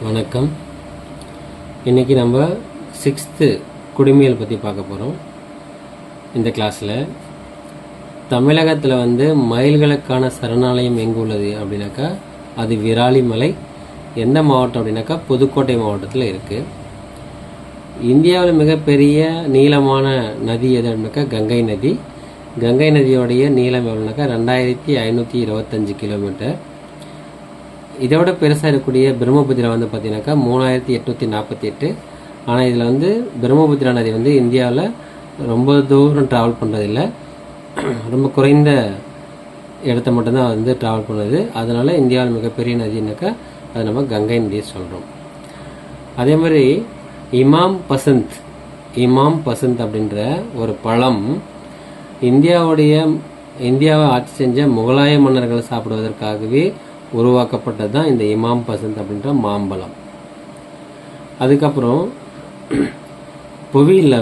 வணக்கம். இன்றைக்கி நம்ம 6th குடிமையல் பற்றி பார்க்க போகிறோம். இந்த கிளாஸில் தமிழகத்தில் மயில்களுக்கான சரணாலயம் எங்கு உள்ளது அப்படின்னாக்கா அது விராலிமலை. எந்த மாவட்டம் அப்படின்னாக்கா புதுக்கோட்டை மாவட்டத்தில் இருக்குது. இந்தியாவில் மிகப்பெரிய நீளமான நதி எது அப்படின்னாக்கா கங்கை நதி. கங்கை நதியோடைய நீளம் எவ்வளோனாக்கா 2525 கிலோமீட்டர். இதோட பெருசாக இருக்கக்கூடிய பிரம்மபுத்திரா பார்த்தீங்கன்னாக்கா 3848. ஆனால் இதில் பிரம்மபுத்திரா நதி இந்தியாவில் ரொம்ப தூரம் ட்ராவல் பண்ணுறதில்ல, ரொம்ப குறைந்த இடத்த மட்டும்தான் ட்ராவல் பண்ணுது. அதனால் இந்தியாவில் மிகப்பெரிய நதினாக்கா அது நம்ம கங்கை நதியை சொல்கிறோம். அதே மாதிரி இமாம் பசந்த் அப்படின்ற ஒரு பழம் இந்தியாவை ஆட்சி செஞ்ச முகலாய மன்னர்கள் சாப்பிடுவதற்காகவே உருவாக்கப்பட்டது தான் இந்த இமாம் பசந்த் அப்படின்ற மாம்பழம். அதுக்கப்புறம் புவியில்